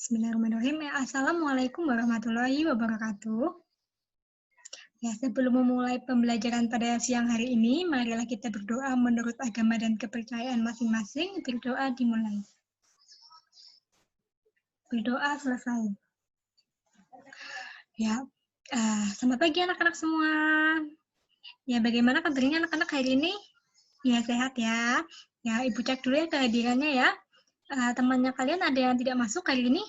Bismillahirrahmanirrahim. Assalamualaikum warahmatullahi wabarakatuh. Ya, sebelum memulai pembelajaran pada siang hari ini, marilah kita berdoa menurut agama dan kepercayaan masing-masing. Berdoa dimulai. Berdoa selesai. Ya, selamat pagi anak-anak semua. Ya, bagaimana kabarnya anak-anak hari ini? Ya, sehat ya. Ya, Ibu cek dulu ya kehadirannya ya. Temannya kalian ada yang tidak masuk hari ini?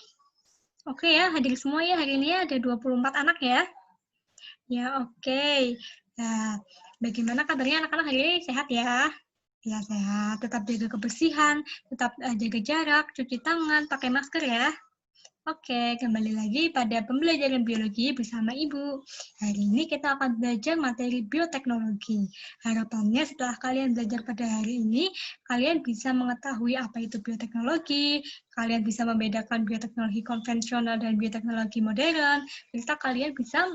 Oke ya, hadir semua ya hari ini ya, ada 24 anak ya. Ya, oke. Nah, bagaimana kabarnya anak-anak hari ini? Sehat ya? Ya, sehat. Tetap jaga kebersihan, tetap jaga jarak, cuci tangan, pakai masker ya. Oke, kembali lagi pada pembelajaran biologi bersama Ibu. Hari ini kita akan belajar materi bioteknologi. Harapannya setelah kalian belajar pada hari ini, kalian bisa mengetahui apa itu bioteknologi, kalian bisa membedakan bioteknologi konvensional dan bioteknologi modern, serta kalian bisa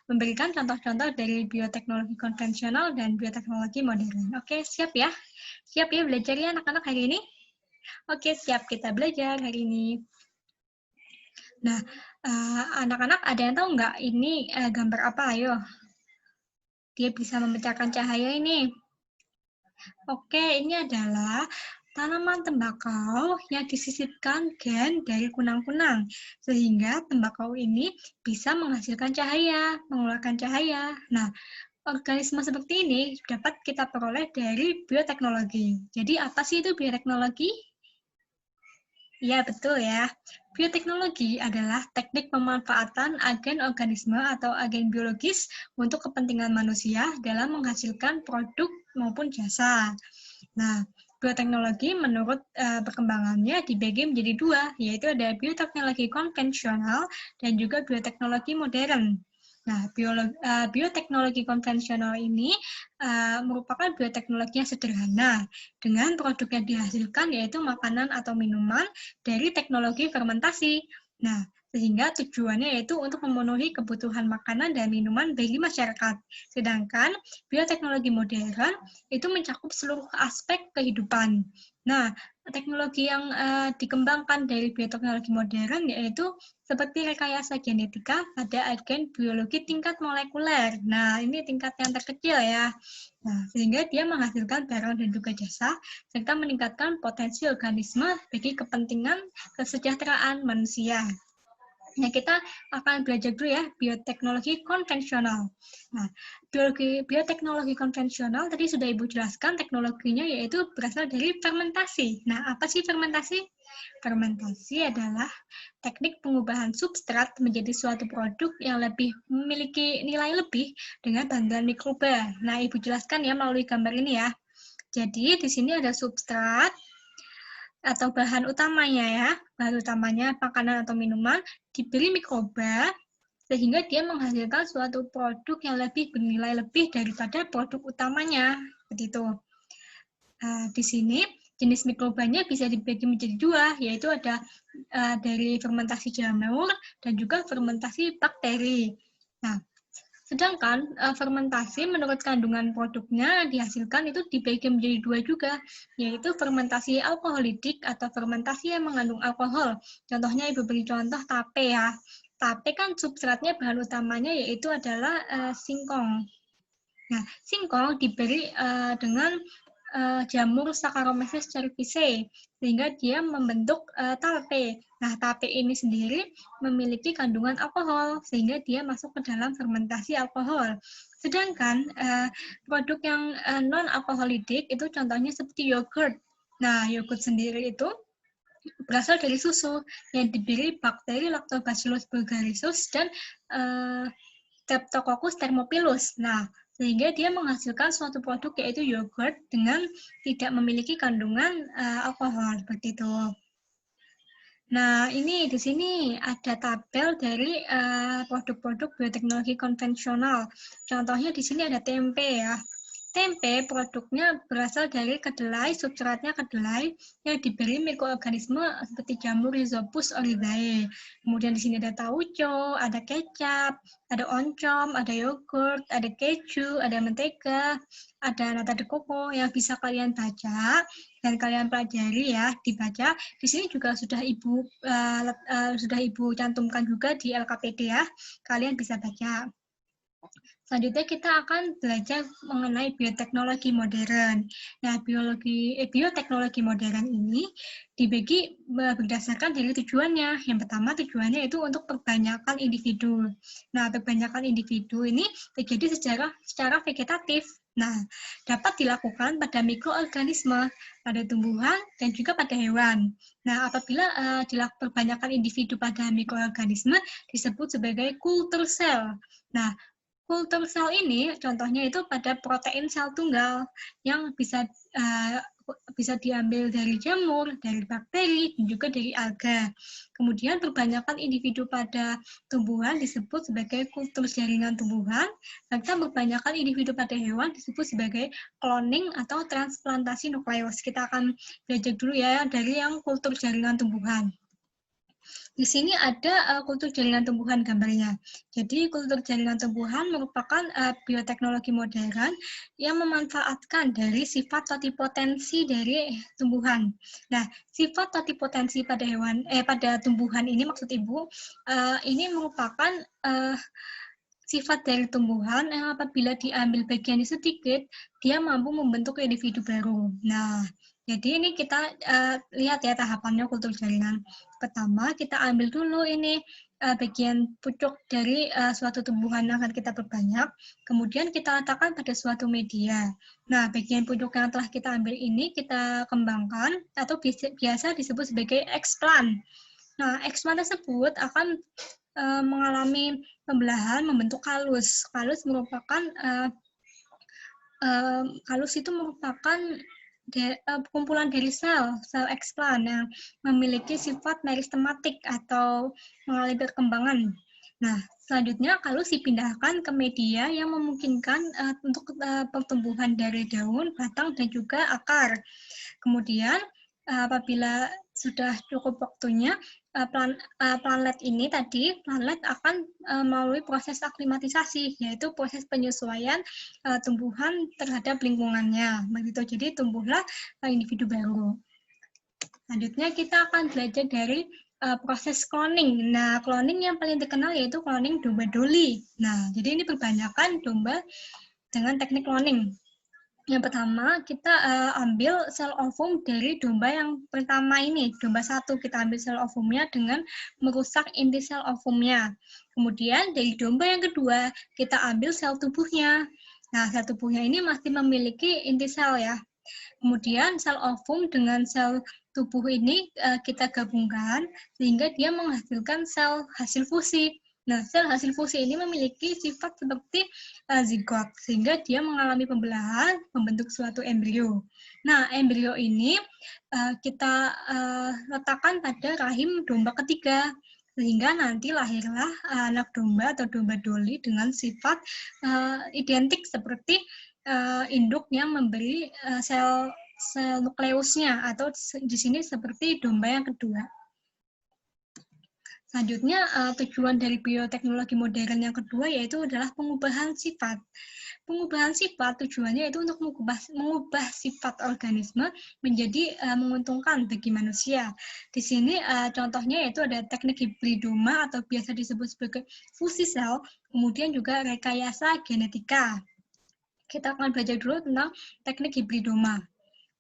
memberikan contoh-contoh dari bioteknologi konvensional dan bioteknologi modern. Oke, siap ya? Siap ya belajar ya anak-anak hari ini? Oke, siap kita belajar hari ini. Nah, anak-anak ada yang tahu nggak ini gambar apa? Ayo. Dia bisa memecahkan cahaya ini. Oke, ini adalah tanaman tembakau yang disisipkan gen dari kunang-kunang, sehingga tembakau ini bisa menghasilkan cahaya, mengeluarkan cahaya. Nah, organisme seperti ini dapat kita peroleh dari bioteknologi. Jadi, apa sih itu bioteknologi? Ya, betul ya. Bioteknologi adalah teknik pemanfaatan agen organisme atau agen biologis untuk kepentingan manusia dalam menghasilkan produk maupun jasa. Nah, bioteknologi menurut perkembangannya dibagi menjadi dua, yaitu ada bioteknologi konvensional dan juga bioteknologi modern. Nah, bioteknologi konvensional ini merupakan bioteknologi yang sederhana dengan produk yang dihasilkan yaitu makanan atau minuman dari teknologi fermentasi. Nah, sehingga tujuannya yaitu untuk memenuhi kebutuhan makanan dan minuman bagi masyarakat. Sedangkan bioteknologi modern itu mencakup seluruh aspek kehidupan. Nah, teknologi yang dikembangkan dari bioteknologi modern yaitu seperti rekayasa genetika pada agen biologi tingkat molekuler. Nah, ini tingkat yang terkecil ya. Nah, sehingga dia menghasilkan barang dan juga jasa, serta meningkatkan potensi organisme bagi kepentingan kesejahteraan manusia. Nah, kita akan belajar dulu ya bioteknologi konvensional. Nah, bioteknologi konvensional tadi sudah Ibu jelaskan teknologinya yaitu berasal dari fermentasi. Nah, apa sih fermentasi? Fermentasi adalah teknik pengubahan substrat menjadi suatu produk yang lebih memiliki nilai lebih dengan bantuan mikroba. Nah, Ibu jelaskan ya melalui gambar ini ya. Jadi, di sini ada substrat atau bahan utamanya ya, bahan utamanya makanan atau minuman diberi mikroba sehingga dia menghasilkan suatu produk yang lebih bernilai lebih daripada produk utamanya. Seperti itu. Di sini jenis mikrobanya bisa dibagi menjadi dua, yaitu ada dari fermentasi jamur dan juga fermentasi bakteri. Nah, sedangkan fermentasi menurut kandungan produknya dihasilkan itu dibagi menjadi dua juga, yaitu fermentasi alkoholidik atau fermentasi yang mengandung alkohol. Contohnya Ibu beri contoh tape ya. Tape kan substratnya bahan utamanya yaitu adalah singkong. Nah, singkong diberi dengan jamur Saccharomyces cerevisiae sehingga dia membentuk tape. Nah, tape ini sendiri memiliki kandungan alkohol sehingga dia masuk ke dalam fermentasi alkohol. Sedangkan produk yang non-alkoholidik itu contohnya seperti yogurt. Nah, yogurt sendiri itu berasal dari susu yang diberi bakteri Lactobacillus bulgarisus dan Streptococcus thermophilus. Nah, sehingga dia menghasilkan suatu produk yaitu yogurt dengan tidak memiliki kandungan alkohol seperti itu. Nah, ini di sini ada tabel dari produk-produk bioteknologi konvensional. Contohnya di sini ada tempe ya. Tempe produknya berasal dari kedelai, substratnya kedelai yang diberi mikroorganisme seperti jamur Rhizopus oryzae. Kemudian di sini ada tauco, ada kecap, ada oncom, ada yogurt, ada keju, ada mentega, ada nata de coco yang bisa kalian baca dan kalian pelajari ya, dibaca. Di sini juga sudah Ibu cantumkan juga di LKPD ya. Kalian bisa baca. Selanjutnya kita akan belajar mengenai bioteknologi modern. Nah, bioteknologi modern ini dibagi berdasarkan dari tujuannya. Yang pertama tujuannya itu untuk perbanyakan individu. Nah, perbanyakan individu ini terjadi secara vegetatif. Nah, dapat dilakukan pada mikroorganisme, pada tumbuhan, dan juga pada hewan. Nah, apabila perbanyakan individu pada mikroorganisme disebut sebagai kultur sel. Nah, kultur sel ini contohnya itu pada protein sel tunggal yang bisa diambil dari jamur, dari bakteri, dan juga dari alga. Kemudian perbanyakan individu pada tumbuhan disebut sebagai kultur jaringan tumbuhan, serta perbanyakan individu pada hewan disebut sebagai cloning atau transplantasi nukleus. Kita akan belajar dulu ya dari yang kultur jaringan tumbuhan. Di sini ada kultur jaringan tumbuhan gambarnya. Jadi kultur jaringan tumbuhan merupakan bioteknologi modern yang memanfaatkan dari sifat totipotensi dari tumbuhan. Nah, sifat totipotensi pada pada tumbuhan ini maksud Ibu ini merupakan sifat dari tumbuhan yang apabila diambil bagiannya sedikit, dia mampu membentuk individu baru. Nah, jadi ini kita lihat ya tahapannya kultur jaringan. Pertama, kita ambil dulu ini bagian pucuk dari suatu tumbuhan yang akan kita perbanyak, kemudian kita letakkan pada suatu media. Nah, bagian pucuk yang telah kita ambil ini kita kembangkan atau biasa disebut sebagai explant. Nah, explant tersebut akan mengalami pembelahan membentuk kalus. Kalus itu merupakan kumpulan dari sel explant yang memiliki sifat meristematik atau mengalami perkembangan. Nah, selanjutnya kalus dipindahkan ke media yang memungkinkan untuk pertumbuhan dari daun, batang, dan juga akar. Kemudian, apabila sudah cukup waktunya, planlet akan melalui proses aklimatisasi, yaitu proses penyesuaian tumbuhan terhadap lingkungannya. Begitu, jadi tumbuhlah individu baru. Selanjutnya kita akan belajar dari proses cloning. Nah, cloning yang paling terkenal yaitu cloning domba Dolly. Nah, jadi ini kebanyakan domba dengan teknik cloning. Yang pertama, kita ambil sel ovum dari domba yang pertama ini, domba 1. Kita ambil sel ovumnya dengan merusak inti sel ovumnya. Kemudian dari domba yang kedua, kita ambil sel tubuhnya. Nah, sel tubuhnya ini masih memiliki inti sel ya. Kemudian sel ovum dengan sel tubuh ini kita gabungkan sehingga dia menghasilkan sel hasil fusi. Nah, sel hasil fusi ini memiliki sifat seperti zigot, sehingga dia mengalami pembelahan, membentuk suatu embrio. Nah, embrio ini kita letakkan pada rahim domba ketiga, sehingga nanti lahirlah anak domba atau domba Dolly dengan sifat identik seperti induk yang memberi sel nukleusnya, atau di sini seperti domba yang kedua. Selanjutnya, tujuan dari bioteknologi modern yang kedua yaitu adalah pengubahan sifat. Pengubahan sifat tujuannya itu untuk mengubah sifat organisme menjadi menguntungkan bagi manusia. Di sini contohnya yaitu ada teknik hibridoma atau biasa disebut sebagai fusi sel, kemudian juga rekayasa genetika. Kita akan belajar dulu tentang teknik hibridoma.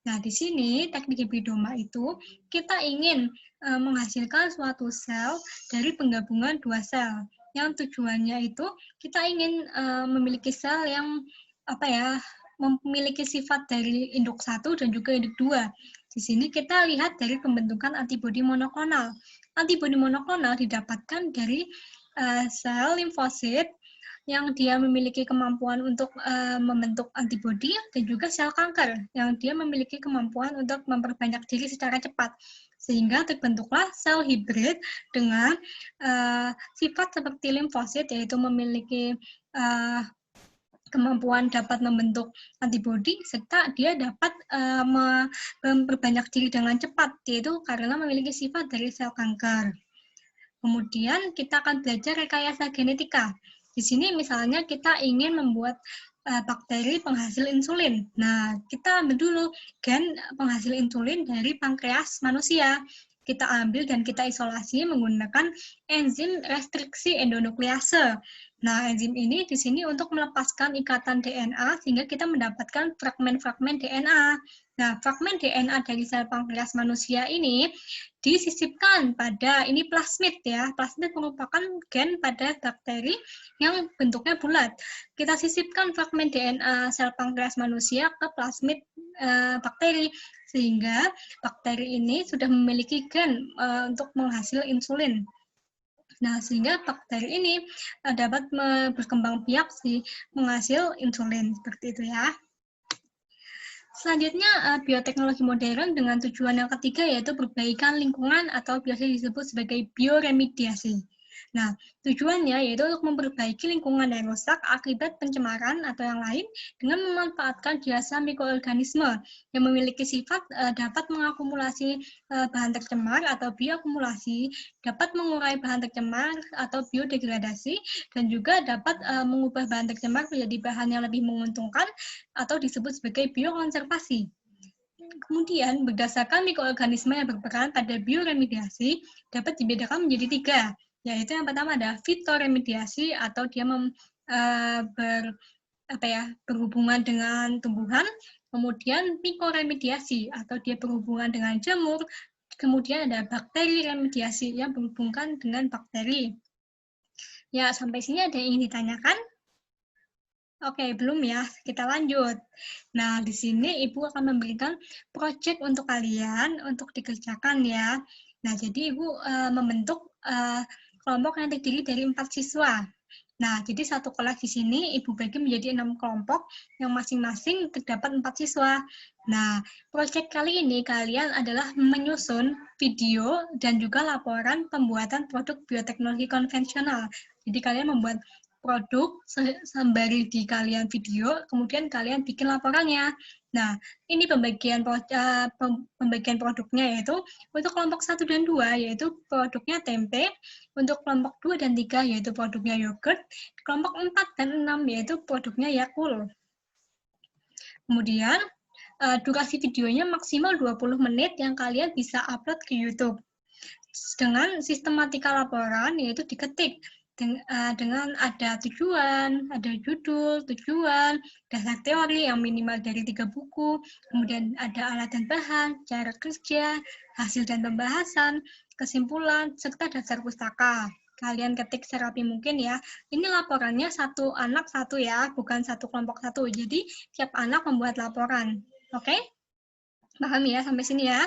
Nah, di sini teknik hibridoma itu kita ingin menghasilkan suatu sel dari penggabungan dua sel. Yang tujuannya itu kita ingin memiliki sel yang memiliki sifat dari induk 1 dan juga induk 2. Di sini kita lihat dari pembentukan antibodi monoklonal. Antibodi monoklonal didapatkan dari sel limfosit yang dia memiliki kemampuan untuk membentuk antibodi, dan juga sel kanker yang dia memiliki kemampuan untuk memperbanyak diri secara cepat. Sehingga terbentuklah sel hibrid dengan sifat seperti limfosit, yaitu memiliki kemampuan dapat membentuk antibodi, serta dia dapat memperbanyak diri dengan cepat, yaitu karena memiliki sifat dari sel kanker. Kemudian kita akan belajar rekayasa genetika. Di sini misalnya kita ingin membuat bakteri penghasil insulin. Nah, kita ambil dulu gen penghasil insulin dari pankreas manusia. Kita ambil dan kita isolasi menggunakan enzim restriksi endonuklease. Nah, enzim ini di sini untuk melepaskan ikatan DNA sehingga kita mendapatkan fragmen-fragmen DNA. Nah, fragmen DNA dari sel pankreas manusia ini disisipkan pada ini plasmid ya. Plasmid merupakan gen pada bakteri yang bentuknya bulat. Kita sisipkan fragmen DNA sel pankreas manusia ke plasmid bakteri sehingga bakteri ini sudah memiliki gen untuk menghasil insulin. Nah, sehingga bakteri ini dapat berkembang biak menghasil insulin seperti itu ya. Selanjutnya, bioteknologi modern dengan tujuan yang ketiga yaitu perbaikan lingkungan atau biasa disebut sebagai bioremediasi. Nah, tujuannya yaitu untuk memperbaiki lingkungan yang rusak akibat pencemaran atau yang lain dengan memanfaatkan jasa mikroorganisme yang memiliki sifat dapat mengakumulasi bahan tercemar atau bioakumulasi, dapat mengurai bahan tercemar atau biodegradasi, dan juga dapat mengubah bahan tercemar menjadi bahan yang lebih menguntungkan atau disebut sebagai biokonservasi. Kemudian, berdasarkan mikroorganisme yang berperan pada bioremediasi dapat dibedakan menjadi tiga, yaitu yang pertama ada fitoremediasi atau dia berhubungan dengan tumbuhan, kemudian mikoremediasi atau dia berhubungan dengan jamur, kemudian ada bakteri remediasi yang berhubungan dengan bakteri. Ya, sampai sini ada yang ingin ditanyakan? Oke, belum ya. Kita lanjut. Nah, di sini Ibu akan memberikan proyek untuk kalian untuk dikerjakan ya. Nah, jadi Ibu membentuk kelompok yang terdiri dari 4 siswa. Nah, jadi satu kelas di sini Ibu bagi menjadi 6 kelompok yang masing-masing terdapat 4 siswa. Nah, proyek kali ini kalian adalah menyusun video dan juga laporan pembuatan produk bioteknologi konvensional. Jadi kalian membuat produk sembari di kalian video, kemudian kalian bikin laporannya. Nah, ini pembagian produknya yaitu untuk kelompok 1 dan 2 yaitu produknya tempe, untuk kelompok 2 dan 3 yaitu produknya yogurt, kelompok 4 dan 6 yaitu produknya Yakult. Kemudian durasi videonya maksimal 20 menit yang kalian bisa upload ke YouTube. Dengan sistematika laporan yaitu diketik dengan ada tujuan, ada judul, tujuan, dasar teori yang minimal dari 3 buku, kemudian ada alat dan bahan, cara kerja, hasil dan pembahasan, kesimpulan, serta dasar pustaka. Kalian ketik serapi mungkin ya. Ini laporannya satu anak satu ya, bukan satu kelompok satu. Jadi tiap anak membuat laporan. Oke? Paham ya sampai sini ya?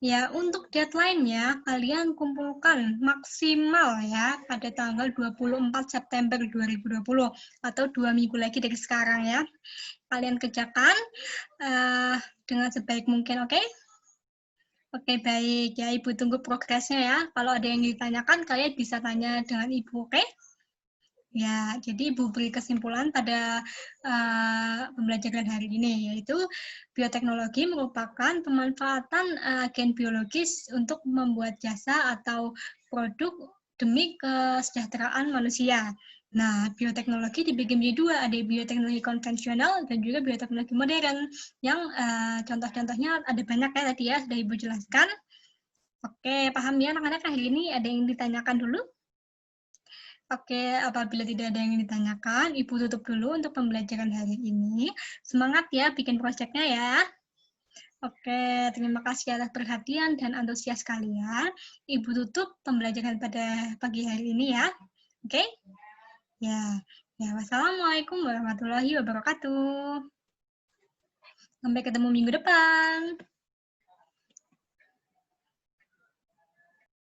Ya, untuk deadline-nya, kalian kumpulkan maksimal ya pada tanggal 24 September 2020 atau 2 minggu lagi dari sekarang ya. Kalian kerjakan dengan sebaik mungkin, oke? Oke, baik. Ya, Ibu tunggu progresnya ya. Kalau ada yang ditanyakan, kalian bisa tanya dengan Ibu, oke? Ya, jadi Ibu beri kesimpulan pada pembelajaran hari ini, yaitu bioteknologi merupakan pemanfaatan gen biologis untuk membuat jasa atau produk demi kesejahteraan manusia. Nah, bioteknologi dibagi menjadi dua, ada bioteknologi konvensional dan juga bioteknologi modern, yang contoh-contohnya ada banyak ya tadi ya, sudah Ibu jelaskan. Oke, paham ya anak-anak? Hari ini ada yang ditanyakan dulu? Oke, apabila tidak ada yang ditanyakan, Ibu tutup dulu untuk pembelajaran hari ini. Semangat ya bikin proyeknya ya. Oke, terima kasih atas perhatian dan antusias kalian. Ibu tutup pembelajaran pada pagi hari ini ya. Oke? Ya. Wassalamualaikum warahmatullahi wabarakatuh. Sampai ketemu minggu depan.